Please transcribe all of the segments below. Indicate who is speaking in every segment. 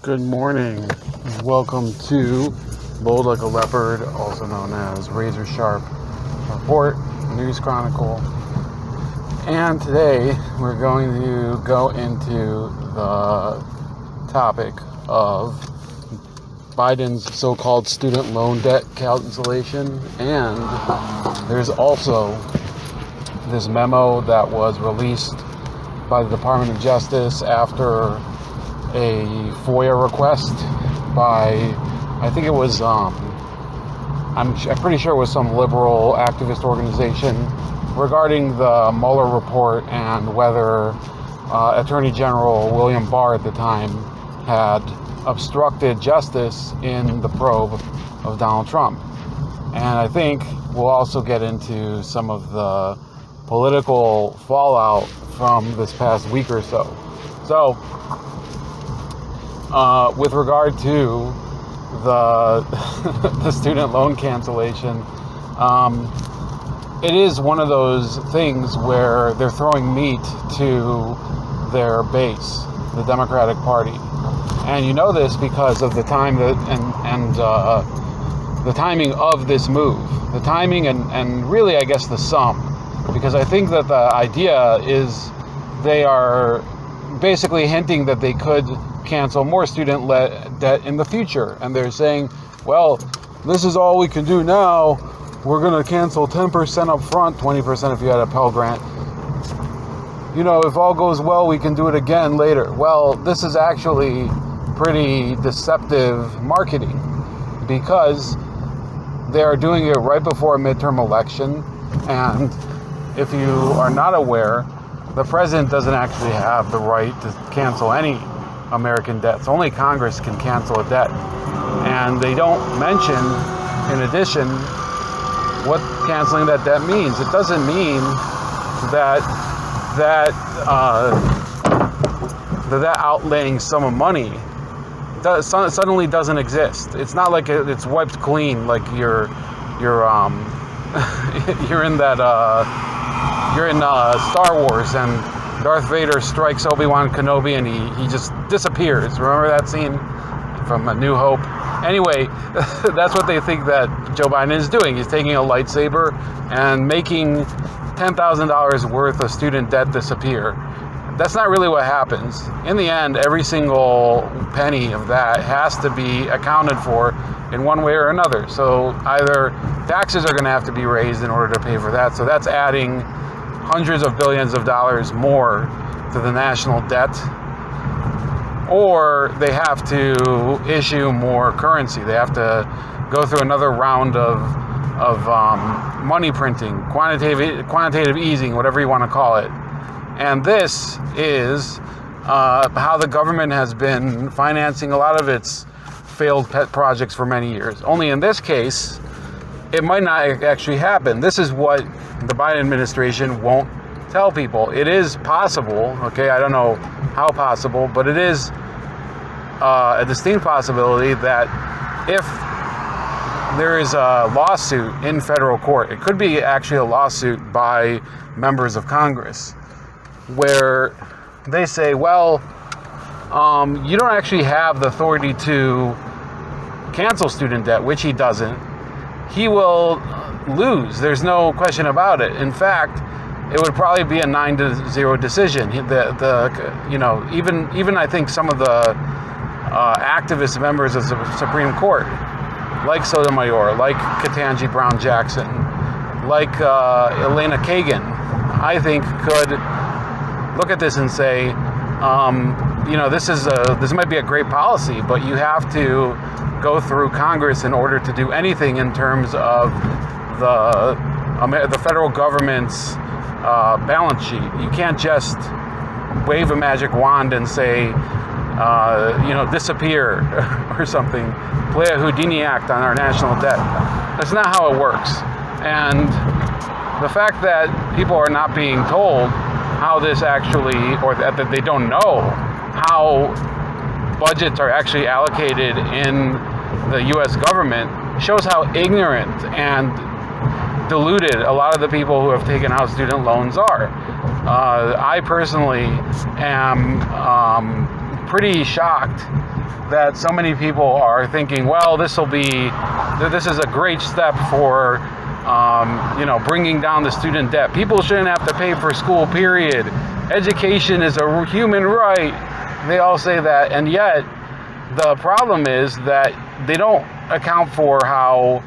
Speaker 1: Good morning. Welcome to Bold Like a Leopard, also known as Razor Sharp Report, News Chronicle. And today we're going to go into the topic of Biden's so-called student loan debt cancellation. And there's also this memo that was released by the Department of Justice after a FOIA request by, I think it was, I'm pretty sure it was some liberal activist organization regarding the Mueller report and whether Attorney General William Barr at the time had obstructed justice in the probe of Donald Trump. And I think we'll also get into some of the political fallout from this past week or so. So, with regard to the student loan cancellation, it is one of those things where they're throwing meat to their base, the Democratic Party, and you know this because of the time that and the timing of this move, the timing and really I guess the sum, because I think that the idea is they are basically hinting that they could cancel more student debt in the future. And they're saying, well, this is all we can do now. We're going to cancel 10% up front, 20% if you had a Pell Grant. You know, if all goes well, we can do it again later. Well, this is actually pretty deceptive marketing because they are doing it right before a midterm election. And if you are not aware, the president doesn't actually have the right to cancel any American debts. Only Congress can cancel a debt. And they don't mention, in addition, what canceling that debt means. It doesn't mean that outlaying sum of money suddenly doesn't exist. It's not like it's wiped clean, like you're in Star Wars and Darth Vader strikes Obi-Wan Kenobi and he just disappears. Remember that scene from A New Hope? Anyway, that's what they think that Joe Biden is doing. He's taking a lightsaber and making $10,000 worth of student debt disappear. That's not really what happens. In the end, every single penny of that has to be accounted for in one way or another. So either taxes are going to have to be raised in order to pay for that. So that's adding hundreds of billions of dollars more to the national debt, or they have to issue more currency. They have to go through another round of money printing, quantitative easing, whatever you want to call it. And this is how the government has been financing a lot of its failed pet projects for many years. Only in this case, it might not actually happen. This is what the Biden administration won't tell people. It is possible, okay, I don't know how possible, but it is a distinct possibility that if there is a lawsuit in federal court, it could be actually a lawsuit by members of Congress, where they say, well, you don't actually have the authority to cancel student debt, which he doesn't. He will lose. There's no question about it. In fact, it would probably be a 9-0 decision. Even I think some of the activist members of the Supreme Court, like Sotomayor, like Ketanji Brown Jackson, like Elena Kagan, I think could look at this and say, this might be a great policy, but you have to go through Congress in order to do anything in terms of the federal government's balance sheet. You can't just wave a magic wand and say, disappear or something, play a Houdini act on our national debt. That's not how it works. And the fact that people are not being told how this actually, or that they don't know how budgets are actually allocated in the U.S. government, shows how ignorant and deluded a lot of the people who have taken out student loans are. I personally am pretty shocked that so many people are thinking, well, this is a great step for, bringing down the student debt. People shouldn't have to pay for school, period. Education is a human right. They all say that, and yet the problem is that they don't account for how,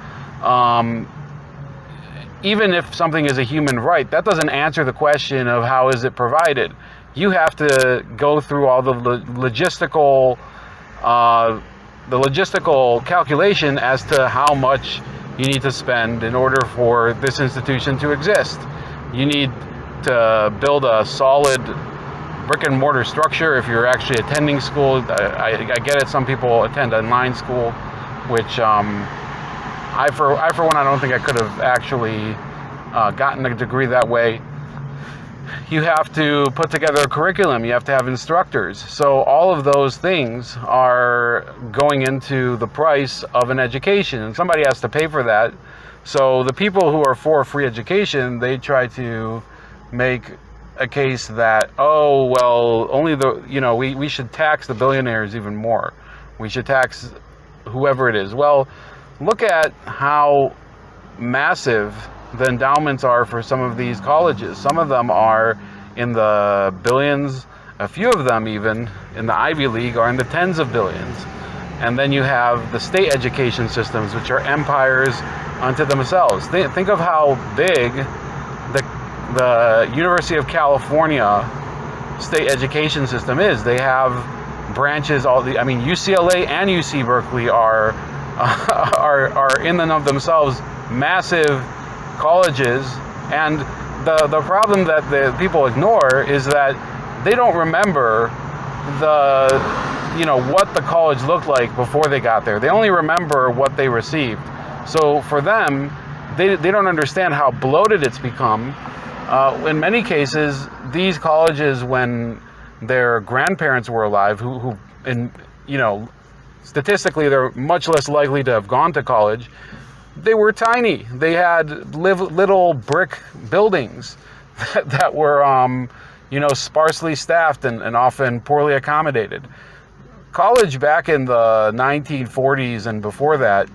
Speaker 1: even if something is a human right, that doesn't answer the question of how is it provided. You have to go through all the logistical calculation as to how much you need to spend in order for this institution to exist. You need to build a solid brick and mortar structure if you're actually attending school. I get it, some people attend online school, which I for one, I don't think I could have actually gotten a degree that way. You have to put together a curriculum, you have to have instructors. So all of those things are going into the price of an education, and somebody has to pay for that. So the people who are for free education, they try to make a case that, oh, well, only we should tax the billionaires even more. We should tax whoever it is. Well, look at how massive the endowments are for some of these colleges. Some of them are in the billions, a few of them even in the Ivy League are in the tens of billions. And then you have the state education systems, which are empires unto themselves. Think of how big the University of California state education system is. They have branches, UCLA and UC Berkeley are in and of themselves massive colleges, and the problem that the people ignore is that they don't remember what the college looked like before they got there. They only remember what they received. So for them, they don't understand how bloated it's become. In many cases, these colleges, when their grandparents were alive, statistically they're much less likely to have gone to college, they were tiny. They had little brick buildings that were, sparsely staffed and often poorly accommodated. College back in the 1940s and before that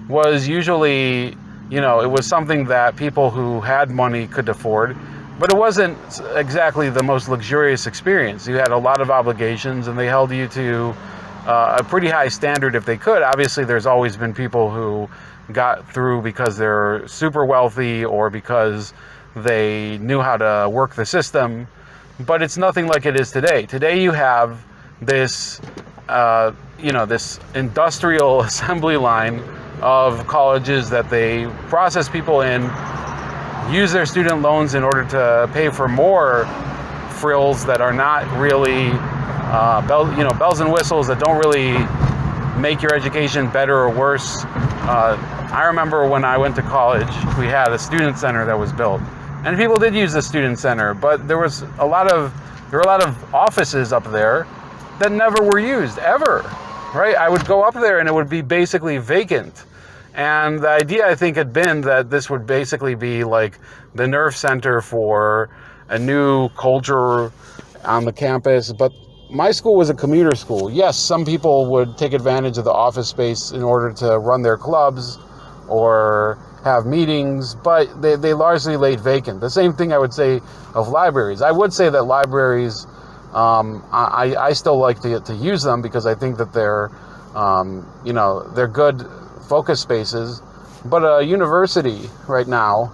Speaker 1: was usually, it was something that people who had money could afford, but it wasn't exactly the most luxurious experience. You had a lot of obligations, and they held you to a pretty high standard if they could. Obviously, there's always been people who got through because they're super wealthy or because they knew how to work the system, but it's nothing like it is today. Today you have this, this industrial assembly line of colleges that they process people in, use their student loans in order to pay for more frills that are not really bells and whistles, that don't really make your education better or worse. I remember when I went to college, we had a student center that was built, and people did use the student center, but there were a lot of offices up there that never were used ever, right? I would go up there and it would be basically vacant. And the idea, I think, had been that this would basically be like the nerve center for a new culture on the campus. But my school was a commuter school. Yes, some people would take advantage of the office space in order to run their clubs or have meetings, but they largely laid vacant. The same thing I would say of libraries. I would say that libraries, I still like to use them because I think that they're good focus spaces, but a university right now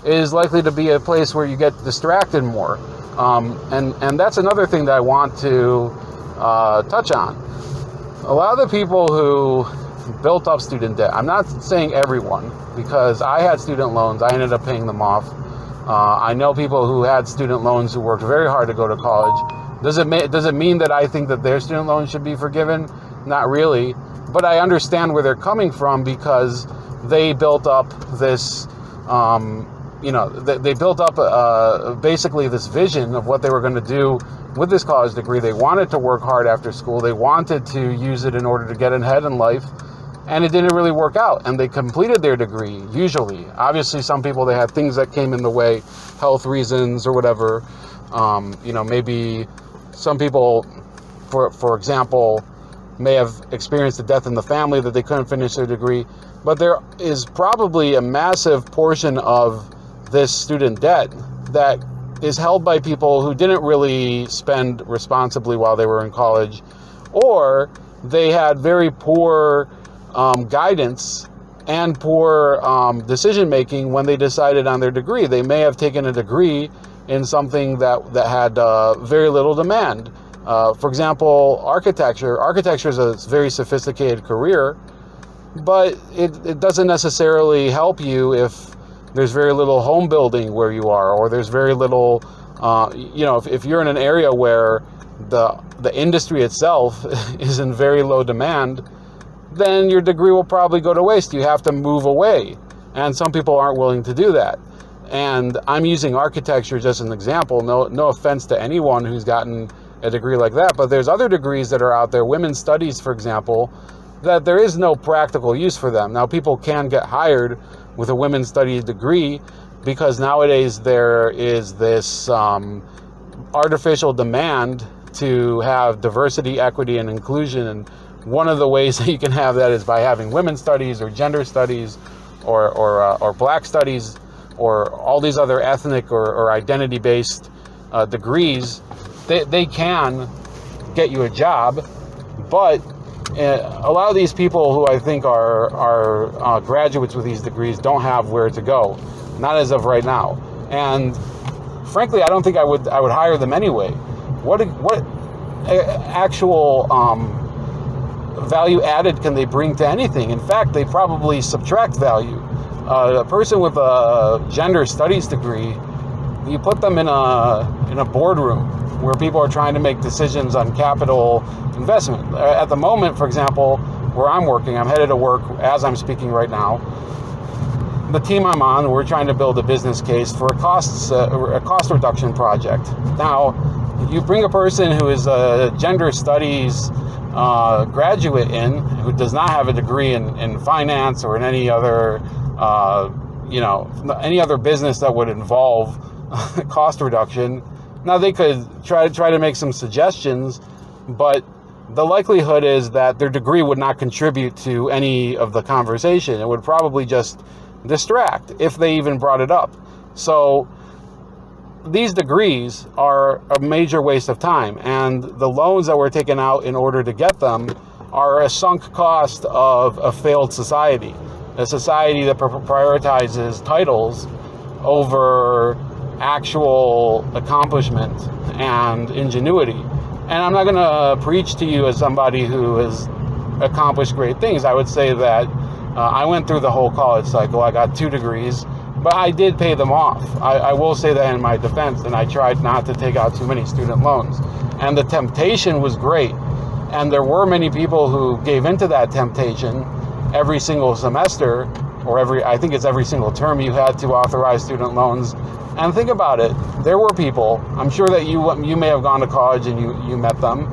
Speaker 1: is likely to be a place where you get distracted more. And that's another thing that I want to touch on. A lot of the people who built up student debt, I'm not saying everyone, because I had student loans, I ended up paying them off. I know people who had student loans who worked very hard to go to college. Does it mean that I think that their student loans should be forgiven? Not really, but I understand where they're coming from, because they built up this, they built up basically this vision of what they were going to do with this college degree. They wanted to work hard after school. They wanted to use it in order to get ahead in life, and it didn't really work out. And they completed their degree, usually. Obviously, some people, they had things that came in the way, health reasons or whatever. Maybe some people for example, may have experienced a death in the family that they couldn't finish their degree. But there is probably a massive portion of this student debt that is held by people who didn't really spend responsibly while they were in college, or they had very poor guidance and poor decision-making when they decided on their degree. They may have taken a degree in something that had very little demand. For example, architecture. Architecture is a very sophisticated career, but it doesn't necessarily help you if there's very little home building where you are, or there's very little, if you're in an area where the industry itself is in very low demand, then your degree will probably go to waste. You have to move away. And some people aren't willing to do that. And I'm using architecture just as an example. No offense to anyone who's gotten a degree like that, but there's other degrees that are out there, women's studies, for example, that there is no practical use for them. Now, people can get hired with a women's studies degree because nowadays there is this artificial demand to have diversity, equity, and inclusion. And one of the ways that you can have that is by having women's studies or gender studies or black studies or all these other ethnic or identity-based degrees. They can get you a job, but a lot of these people who I think are graduates with these degrees don't have where to go, not as of right now. And frankly, I don't think I would hire them anyway. What actual value added can they bring to anything? In fact, they probably subtract value. A person with a gender studies degree, you put them in a boardroom where people are trying to make decisions on capital investment. At the moment, for example, where I'm working, I'm headed to work as I'm speaking right now. The team I'm on, we're trying to build a business case for a cost reduction project. Now, you bring a person who is a gender studies graduate who does not have a degree in finance or in any other any other business that would involve cost reduction. Now, they could try to make some suggestions, but the likelihood is that their degree would not contribute to any of the conversation. It would probably just distract, if they even brought it up. So these degrees are a major waste of time, and the loans that were taken out in order to get them are a sunk cost of a failed society, a society that prioritizes titles over actual accomplishment and ingenuity. And I'm not going to preach to you as somebody who has accomplished great things. I would say that I went through the whole college cycle. I got 2 degrees, but I did pay them off. I will say that in my defense, and I tried not to take out too many student loans. And the temptation was great. And there were many people who gave into that temptation. Every single semester, or I think it's every single term, you had to authorize student loans. And think about it, there were people, I'm sure that you may have gone to college and you met them,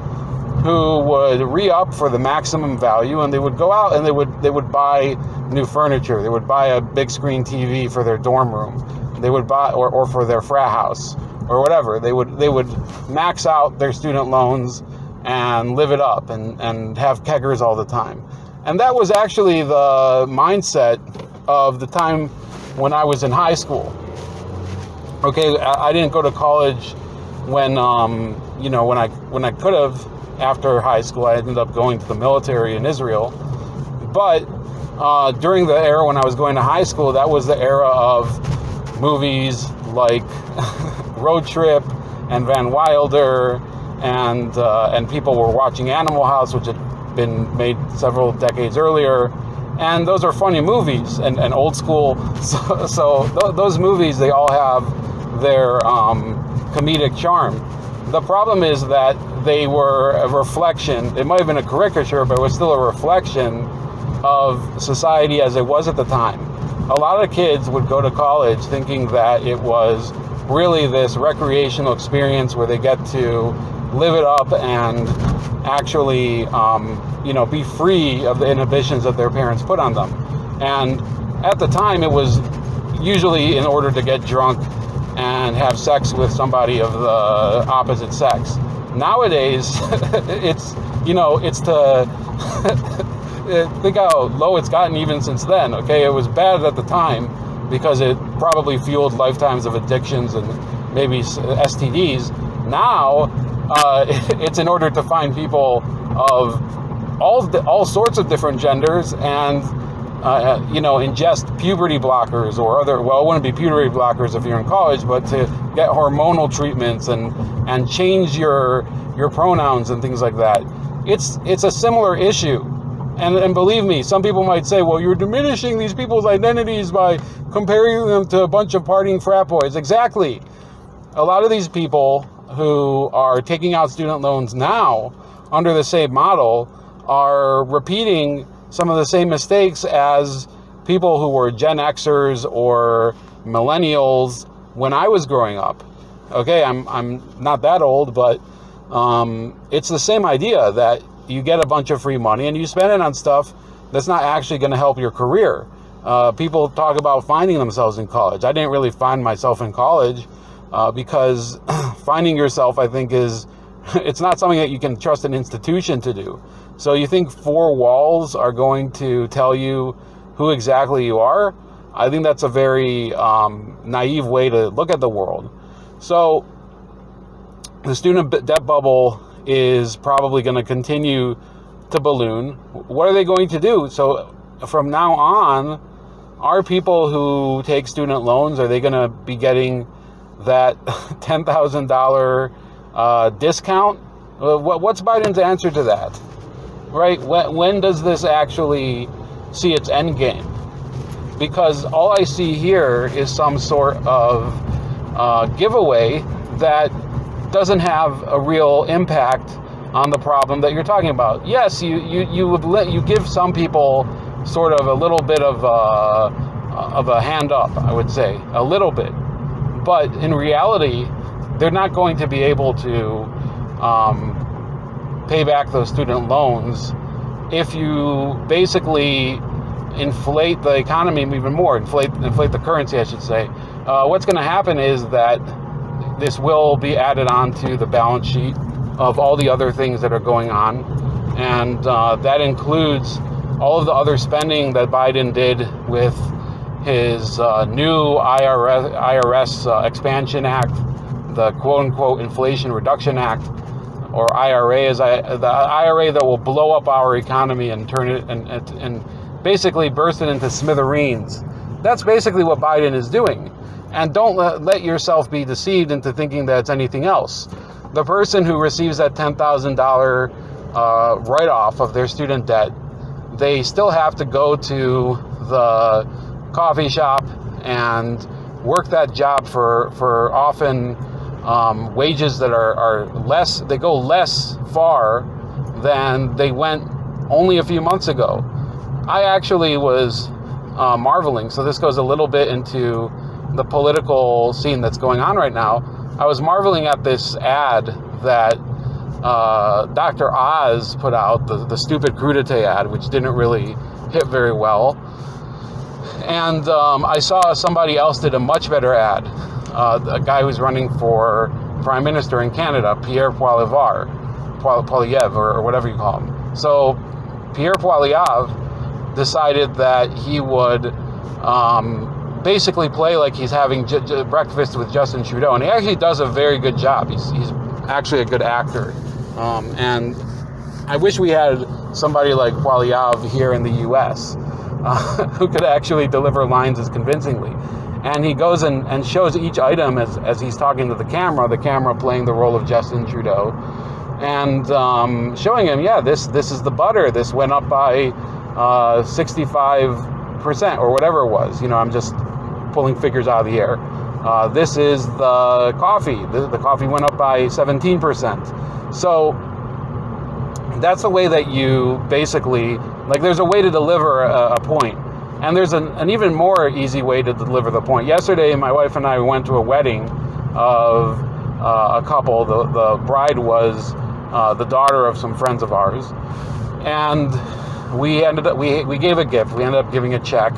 Speaker 1: who would re-up for the maximum value, and they would go out and they would buy new furniture. They would buy a big screen TV for their dorm room. They would buy, or for their frat house, or whatever. They would max out their student loans and live it up and have keggers all the time. And that was actually the mindset of the time when I was in high school. Okay, I didn't go to college when I could have. After high school, I ended up going to the military in Israel. But during the era when I was going to high school, that was the era of movies like Road Trip and Van Wilder, and people were watching Animal House, which had been made several decades earlier. And those are funny movies and old school. So those movies, they all have their comedic charm. The problem is that they were a reflection. It might have been a caricature, but it was still a reflection of society as it was at the time. A lot of kids would go to college thinking that it was really this recreational experience where they get to live it up and actually, be free of the inhibitions that their parents put on them. And at the time, it was usually in order to get drunk and have sex with somebody of the opposite sex. Nowadays, it's to think how low it's gotten even since then. Okay, it was bad at the time because it probably fueled lifetimes of addictions and maybe STDs. Now, it's in order to find people of all sorts of different genders and ingest puberty blockers or other. Well, it wouldn't be puberty blockers if you're in college, but to get hormonal treatments and change your pronouns and things like that. It's a similar issue. And believe me, some people might say, well, you're diminishing these people's identities by comparing them to a bunch of partying frat boys. Exactly. A lot of these people who are taking out student loans now under the same model are repeating some of the same mistakes as people who were Gen Xers or millennials when I was growing up. Okay, I'm not that old, but it's the same idea that you get a bunch of free money and you spend it on stuff that's not actually going to help your career. People talk about finding themselves in college. I didn't really find myself in college because finding yourself, I think, it's not something that you can trust an institution to do. So you think four walls are going to tell you who exactly you are? I think that's a very naive way to look at the world. So the student debt bubble is probably going to continue to balloon. What are they going to do? So from now on, are people who take student loans, are they going to be getting that $10,000 discount? What's Biden's answer to that? Right? When does this actually see its end game? Because all I see here is some sort of giveaway that doesn't have a real impact on the problem that you're talking about. Yes, you give some people sort of a little bit of a hand up, I would say, a little bit. But in reality, they're not going to be able to pay back those student loans if you basically inflate the economy even more, inflate the currency, I should say. What's going to happen is that this will be added onto the balance sheet of all the other things that are going on, and that includes all of the other spending that Biden did with his new IRS Expansion Act, the quote-unquote Inflation Reduction Act, or IRA, the IRA that will blow up our economy and turn it and basically burst it into smithereens. That's basically what Biden is doing. And don't let yourself be deceived into thinking that it's anything else. The person who receives that $10,000 write-off of their student debt, they still have to go to the coffee shop and work that job for often wages that are less, they go less far than they went only a few months ago. I actually was marveling, so this goes a little bit into the political scene that's going on right now. I was marveling at this ad that Dr. Oz put out, the stupid crudité ad, which didn't really hit very well. And I saw somebody else did a much better ad. A guy who's running for Prime Minister in Canada, Pierre Poilievre, or whatever you call him. So Pierre Poilievre decided that he would basically play like he's having breakfast with Justin Trudeau, and he actually does a very good job. He's actually a good actor, and I wish we had somebody like Poilievre here in the U.S. Who could actually deliver lines as convincingly. And he goes and shows each item as he's talking to the camera playing the role of Justin Trudeau, and showing him, yeah, this is the butter. This went up by 65% or whatever it was. I'm just pulling figures out of the air. This is the coffee. The coffee went up by 17%. So that's the way that you basically, like, there's a way to deliver a point. And there's an even more easy way to deliver the point. Yesterday, my wife and I went to a wedding of a couple. The bride was the daughter of some friends of ours. And we gave a gift. We ended up giving a check.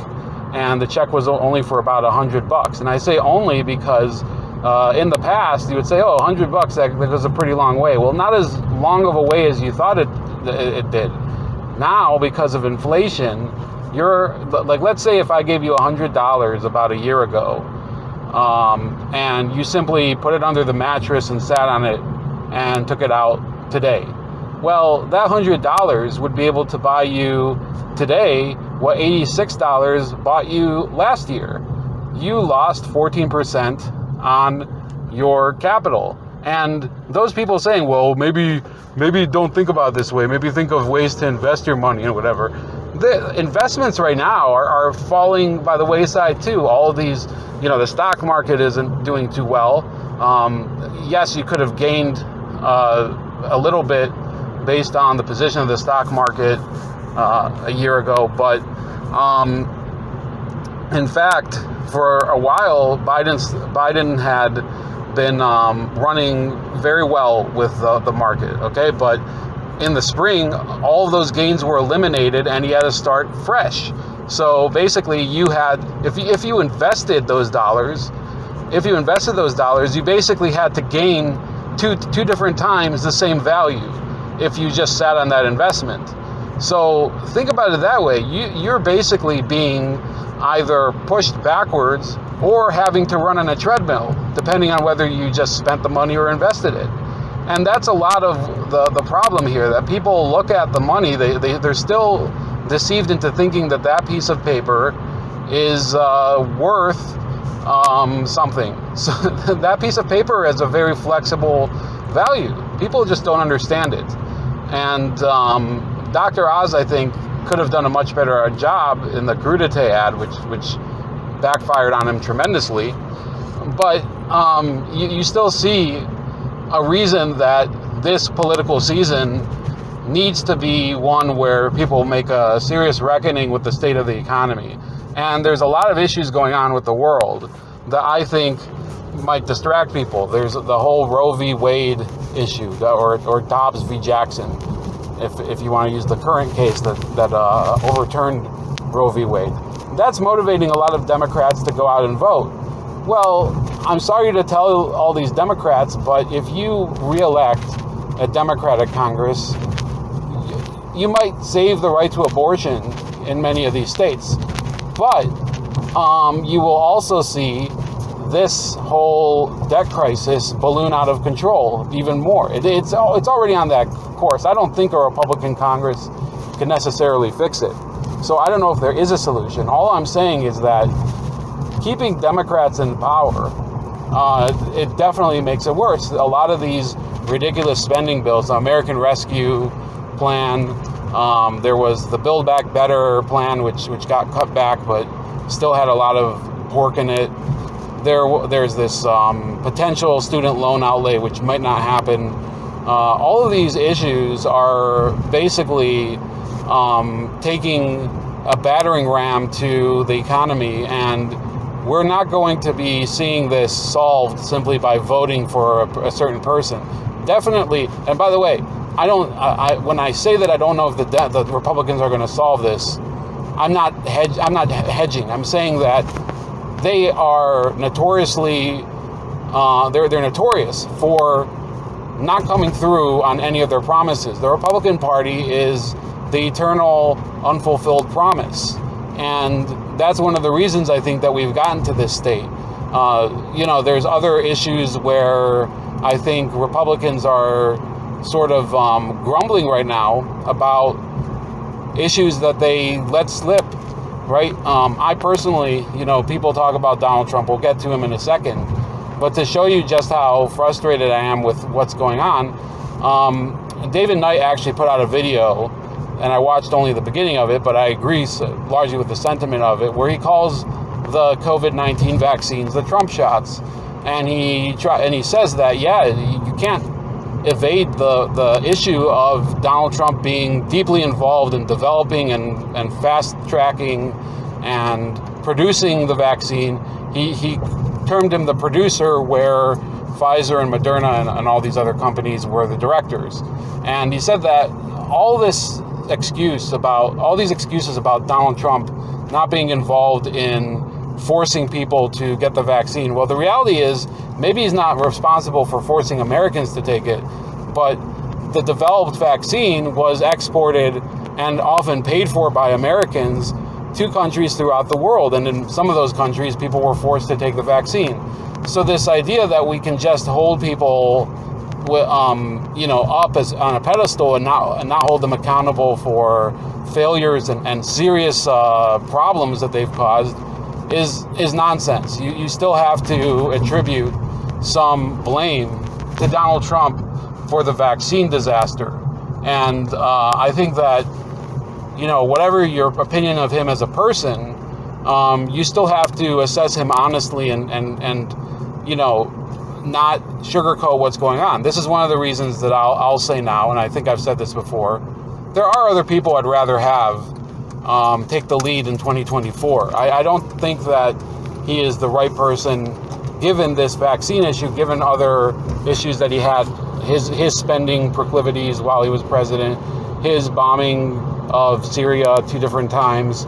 Speaker 1: And the check was only for about $100. And I say only because In the past, you would say, oh, $100, that goes a pretty long way. Well, not as long of a way as you thought it did. Now, because of inflation, you're like, let's say if I gave you $100 about a year ago, and you simply put it under the mattress and sat on it and took it out today. Well, that $100 would be able to buy you today what $86 bought you last year. You lost 14% on your capital. And those people saying, well, maybe don't think about it this way. Maybe think of ways to invest your money and whatever. The investments right now are falling by the wayside too. All of these, the stock market isn't doing too well. Yes, you could have gained a little bit based on the position of the stock market a year ago, but in fact, for a while, Biden had been running very well with the market, okay? But in the spring, all of those gains were eliminated, and he had to start fresh. So basically, you had, if you invested those dollars, you basically had to gain two different times the same value if you just sat on that investment. So think about it that way. You're basically being either pushed backwards or having to run on a treadmill, depending on whether you just spent the money or invested it. And that's a lot of the problem here, that people look at the money, they're still deceived into thinking that piece of paper is worth something. So that piece of paper has a very flexible value. People just don't understand it. And Dr. Oz, I think, could have done a much better job in the crudité ad, which backfired on him tremendously. But you still see a reason that this political season needs to be one where people make a serious reckoning with the state of the economy. And there's a lot of issues going on with the world that I think might distract people. There's the whole Roe v. Wade issue, or Dobbs v. Jackson, if you want to use the current case that overturned Roe v. Wade. That's motivating a lot of Democrats to go out and vote. Well, I'm sorry to tell all these Democrats, but if you reelect a Democratic Congress, you might save the right to abortion in many of these states. But you will also see this whole debt crisis balloon out of control even more. It's already on that course. I don't think a Republican Congress can necessarily fix it. So I don't know if there is a solution. All I'm saying is that keeping Democrats in power, it definitely makes it worse. A lot of these ridiculous spending bills, the American Rescue Plan, there was the Build Back Better plan, which got cut back, but still had a lot of pork in it. There's this potential student loan outlay, which might not happen. All of these issues are basically taking a battering ram to the economy, and we're not going to be seeing this solved simply by voting for a certain person. Definitely, and by the way, when I say that I don't know if the Republicans are going to solve this, I'm not hedging. I'm saying that they are notoriously, they're notorious for not coming through on any of their promises. The Republican Party is the eternal unfulfilled promise. And that's one of the reasons I think that we've gotten to this state. There's other issues where I think Republicans are sort of grumbling right now about issues that they let slip, right? I personally, people talk about Donald Trump. We'll get to him in a second. But to show you just how frustrated I am with what's going on, David Knight actually put out a video, and I watched only the beginning of it, but I agree largely with the sentiment of it, where he calls the COVID-19 vaccines the Trump shots. And he says that, you can't evade the issue of Donald Trump being deeply involved in developing and fast-tracking and producing the vaccine. He termed him the producer, where Pfizer and Moderna and all these other companies were the directors. And he said that all these excuses about Donald Trump not being involved in forcing people to get the vaccine. Well, the reality is maybe he's not responsible for forcing Americans to take it, but the developed vaccine was exported and often paid for by Americans to countries throughout the world. And in some of those countries, people were forced to take the vaccine. So this idea that we can just hold people, up as on a pedestal and not hold them accountable for failures and serious problems that they've caused is nonsense. You still have to attribute some blame to Donald Trump for the vaccine disaster. And I think that, whatever your opinion of him as a person, you still have to assess him honestly and not sugarcoat what's going on. This is one of the reasons that I'll say now, and I think I've said this before, there are other people I'd rather have take the lead in 2024. I don't think that he is the right person given this vaccine issue, given other issues that he had, his spending proclivities while he was president, his bombing of Syria 2 different times,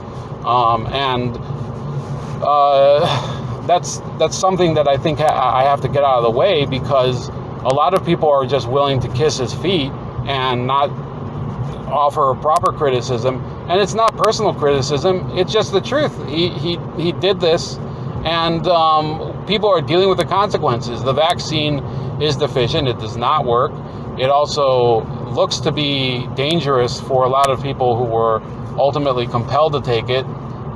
Speaker 1: that's something that I think I have to get out of the way, because a lot of people are just willing to kiss his feet and not offer proper criticism. And it's not personal criticism, it's just the truth. He did this, and people are dealing with the consequences. The vaccine is deficient, it does not work. It also looks to be dangerous for a lot of people who were ultimately compelled to take it,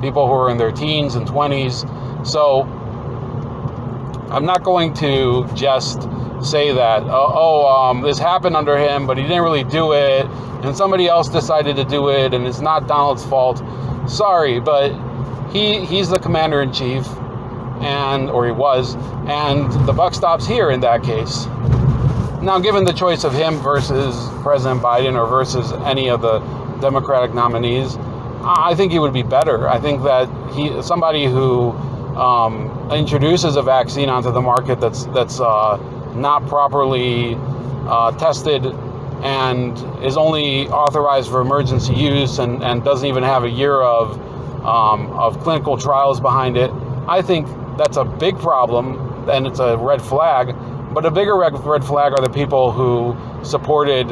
Speaker 1: people who are in their teens and 20s. So I'm not going to just say that, this happened under him, but he didn't really do it, and somebody else decided to do it, and it's not Donald's fault. Sorry, but he's the commander-in-chief, or he was, and the buck stops here in that case. Now, given the choice of him versus President Biden or versus any of the Democratic nominees, I think he would be better. I think that somebody who introduces a vaccine onto the market that's not properly tested and is only authorized for emergency use and doesn't even have a year of clinical trials behind it, I think that's a big problem, and it's a red flag. But a bigger red flag are the people who supported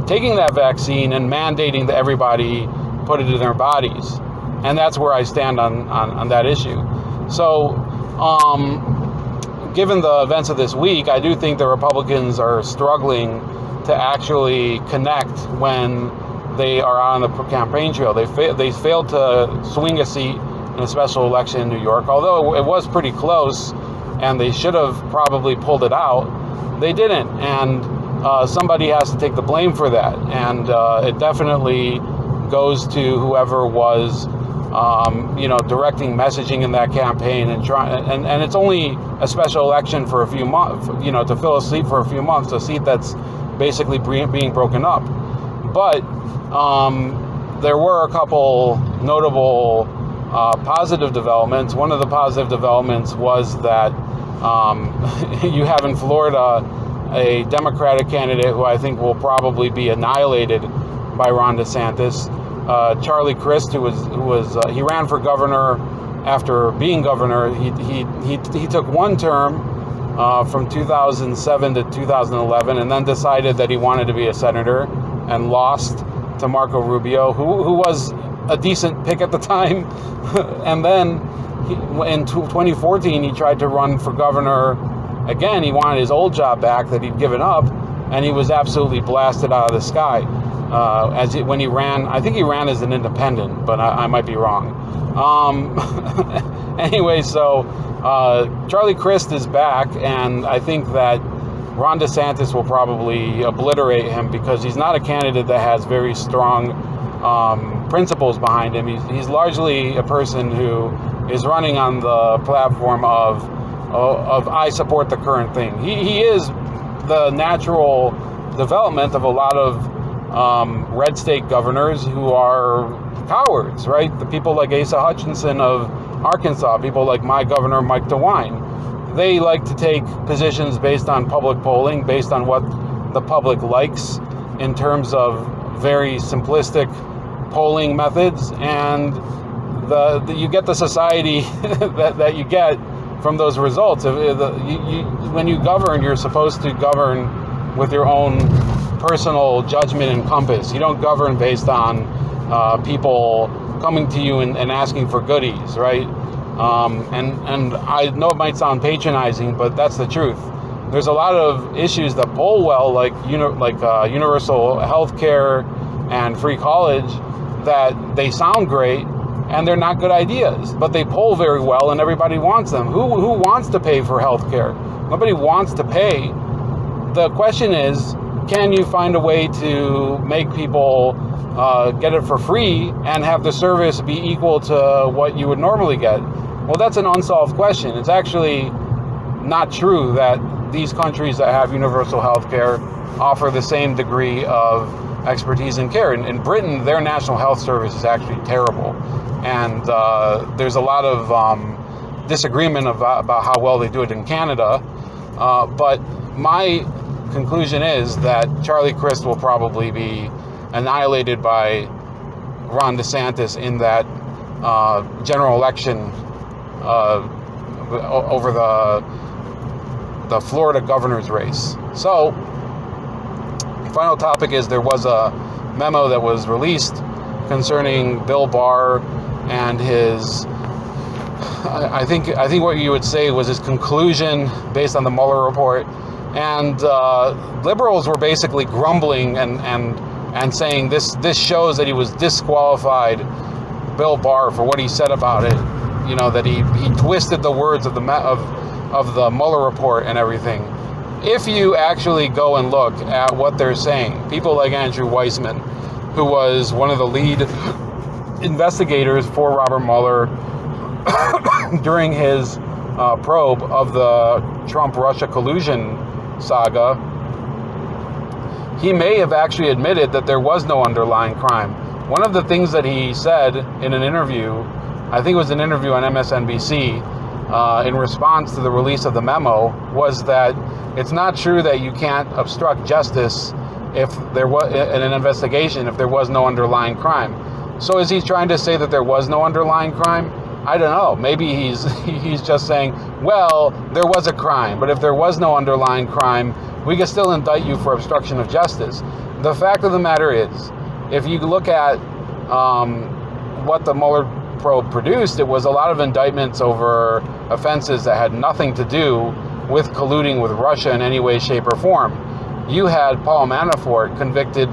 Speaker 1: taking that vaccine and mandating that everybody put it in their bodies. And that's where I stand on that issue. So, given the events of this week, I do think the Republicans are struggling to actually connect when they are on the campaign trail. They failed to swing a seat in a special election in New York, although it was pretty close, and they should have probably pulled it out. They didn't, and somebody has to take the blame for that. And it definitely goes to whoever was, directing messaging in that campaign and it's only a special election for a few months, to fill a seat for a few months, a seat that's basically being broken up. But there were a couple notable positive developments. One of the positive developments was that you have in Florida a Democratic candidate who I think will probably be annihilated by Ron DeSantis. Charlie Crist, who he ran for governor after being governor. He took one term from 2007 to 2011, and then decided that he wanted to be a senator and lost to Marco Rubio, who was a decent pick at the time. And then in 2014, he tried to run for governor again. He wanted his old job back that he'd given up, and he was absolutely blasted out of the sky. When he ran, I think he ran as an independent, but I might be wrong. Anyway, so Charlie Crist is back, and I think that Ron DeSantis will probably obliterate him because he's not a candidate that has very strong principles behind him. He's largely a person who is running on the platform of I support the current thing. He is the natural development of a lot of red state governors who are cowards, right? The people like Asa Hutchinson of Arkansas, people like my governor, Mike DeWine. They like to take positions based on public polling, based on what the public likes in terms of very simplistic polling methods, and you get the society that you get from those results. When you govern, you're supposed to govern with your own personal judgment and compass. You don't govern based on people coming to you and asking for goodies, right? And I know it might sound patronizing, but that's the truth. There's a lot of issues that poll well, like universal health care and free college, that they sound great and they're not good ideas, but they poll very well and everybody wants them. Who wants to pay for health care? Nobody wants to pay. The question is, can you find a way to make people get it for free and have the service be equal to what you would normally get? Well, that's an unsolved question. It's actually not true that these countries that have universal health care offer the same degree of expertise and care. In Britain, their national health service is actually terrible. And there's a lot of disagreement about how well they do it in Canada. But my conclusion is that Charlie Crist will probably be annihilated by Ron DeSantis in that general election over the Florida governor's race. So, final topic is there was a memo that was released concerning Bill Barr and his, I think what you would say was his conclusion based on the Mueller report. And liberals were basically grumbling and saying this shows that he was disqualified, Bill Barr, for what he said about it. You know, that he twisted the words of the Mueller report and everything. If you actually go and look at what they're saying, people like Andrew Weissmann, who was one of the lead investigators for Robert Mueller during his probe of the Trump-Russia collusion saga, he may have actually admitted that there was no underlying crime. One of the things that he said in an interview, I think it was an interview on MSNBC, in response to the release of the memo, was that it's not true that you can't obstruct justice if there was in an investigation if there was no underlying crime. So is he trying to say that there was no underlying crime? I don't know. Maybe he's just saying, well, there was a crime, but if there was no underlying crime, we can still indict you for obstruction of justice. The fact of the matter is, if you look at what the Mueller probe produced, it was a lot of indictments over offenses that had nothing to do with colluding with Russia in any way, shape, or form. You had Paul Manafort convicted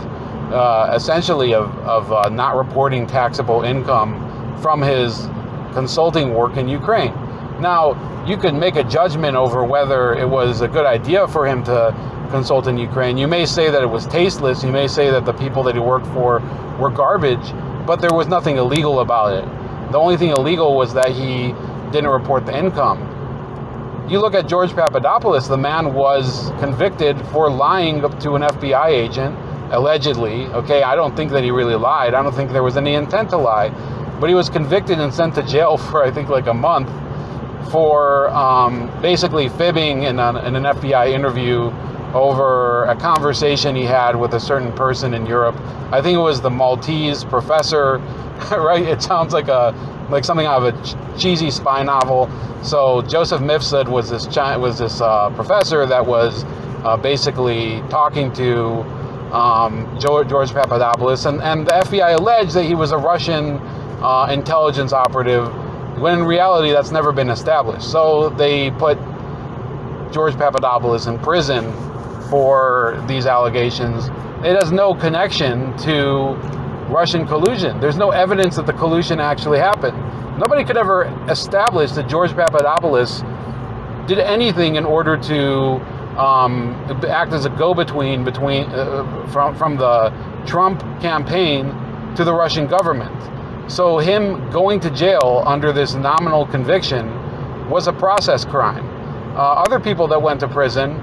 Speaker 1: essentially of not reporting taxable income from his consulting work in Ukraine. Now, you could make a judgment over whether it was a good idea for him to consult in Ukraine. You may say that it was tasteless. You may say that the people that he worked for were garbage, but there was nothing illegal about it. The only thing illegal was that he didn't report the income. You look at George Papadopoulos, the man was convicted for lying to an FBI agent, allegedly. Okay, I don't think that he really lied. I don't think there was any intent to lie. But he was convicted and sent to jail for, I think, like a month for basically fibbing in an FBI interview over a conversation he had with a certain person in Europe. I think it was the Maltese professor, right? It sounds like something out of a cheesy spy novel. So Joseph Mifsud was this professor that was basically talking to George Papadopoulos, and the FBI alleged that he was a Russian intelligence operative, when in reality that's never been established. So they put George Papadopoulos in prison for these allegations. It has no connection to Russian collusion. There's no evidence that the collusion actually happened. Nobody could ever establish that George Papadopoulos did anything in order to act as a go-between from the Trump campaign to the Russian government. So him going to jail under this nominal conviction was a process crime. Other people that went to prison,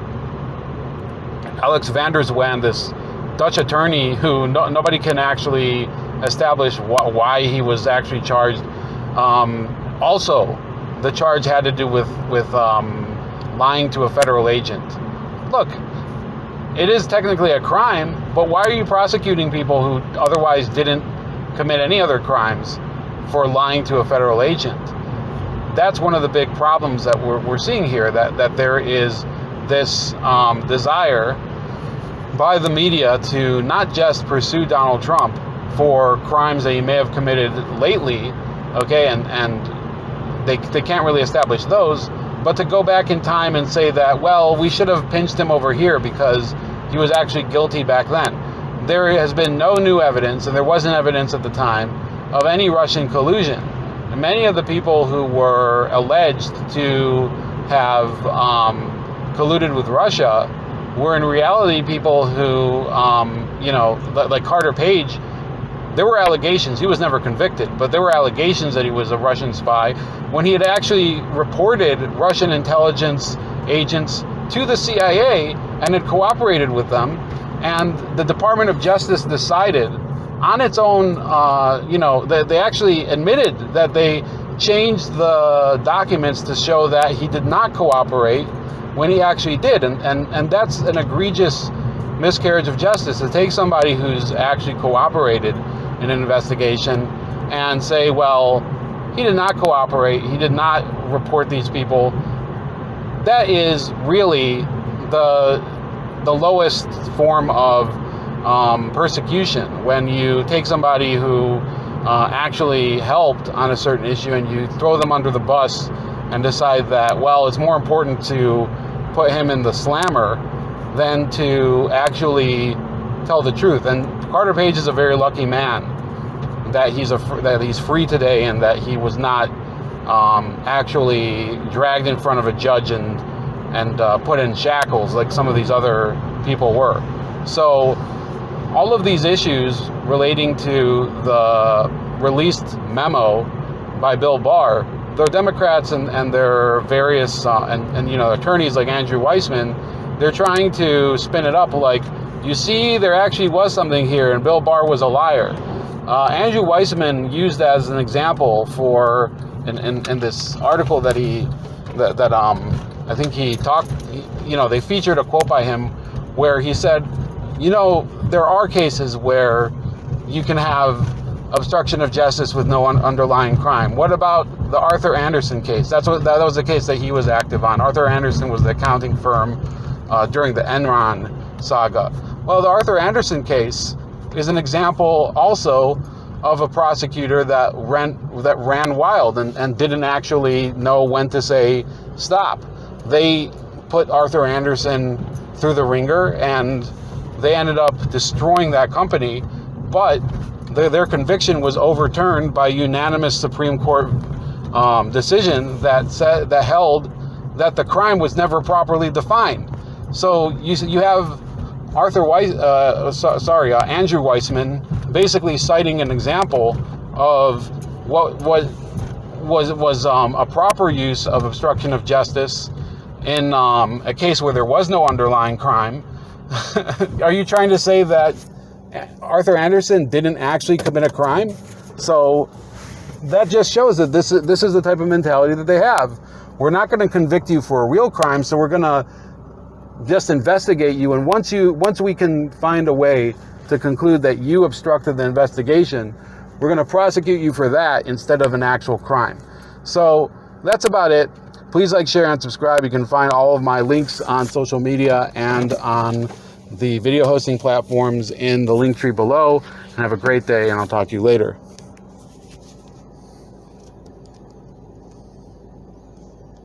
Speaker 1: Alex van der Zwaan, this Dutch attorney who nobody can actually establish why he was actually charged. Also, the charge had to do with lying to a federal agent. Look, it is technically a crime, but why are you prosecuting people who otherwise didn't commit any other crimes for lying to a federal agent. That's one of the big problems that we're seeing here, that there is this desire by the media to not just pursue Donald Trump for crimes that he may have committed lately, okay, and they can't really establish those, but to go back in time and say that, well, we should have pinched him over here because he was actually guilty back then. There has been no new evidence, and there wasn't evidence at the time, of any Russian collusion. And many of the people who were alleged to have colluded with Russia were in reality people who, like Carter Page. There were allegations. He was never convicted, but there were allegations that he was a Russian spy when he had actually reported Russian intelligence agents to the CIA and had cooperated with them. And the Department of Justice decided on its own, they actually admitted that they changed the documents to show that he did not cooperate when he actually did. And that's an egregious miscarriage of justice, to take somebody who's actually cooperated in an investigation and say, well, he did not cooperate, he did not report these people. That is really the lowest form of persecution, when you take somebody who actually helped on a certain issue and you throw them under the bus and decide that, well, it's more important to put him in the slammer than to actually tell the truth. And Carter Page is a very lucky man that he's free today, and that he was not actually dragged in front of a judge and put in shackles like some of these other people were. So all of these issues relating to the released memo by Bill Barr, the Democrats and their various attorneys like Andrew Weissmann, they're trying to spin it up like, you see, there actually was something here and Bill Barr was a liar. Andrew Weissmann used as an example for in this article that I think he talked, they featured a quote by him where he said, there are cases where you can have obstruction of justice with no underlying crime. What about the Arthur Andersen case? That was the case that he was active on. Arthur Andersen was the accounting firm during the Enron saga. Well, the Arthur Andersen case is an example also of a prosecutor that ran wild and didn't actually know when to say stop. They put Arthur Andersen through the ringer, and they ended up destroying that company, but their conviction was overturned by unanimous Supreme Court decision that held that the crime was never properly defined. So you have Andrew Weissmann basically citing an example of what was a proper use of obstruction of justice in a case where there was no underlying crime. Are you trying to say that Arthur Andersen didn't actually commit a crime? So that just shows that this is the type of mentality that they have. We're not going to convict you for a real crime, so we're going to just investigate you, and once we can find a way to conclude that you obstructed the investigation, we're going to prosecute you for that instead of an actual crime. So that's about it. Please like, share, and subscribe. You can find all of my links on social media and on the video hosting platforms in the link tree below. And have a great day, and I'll talk to you later.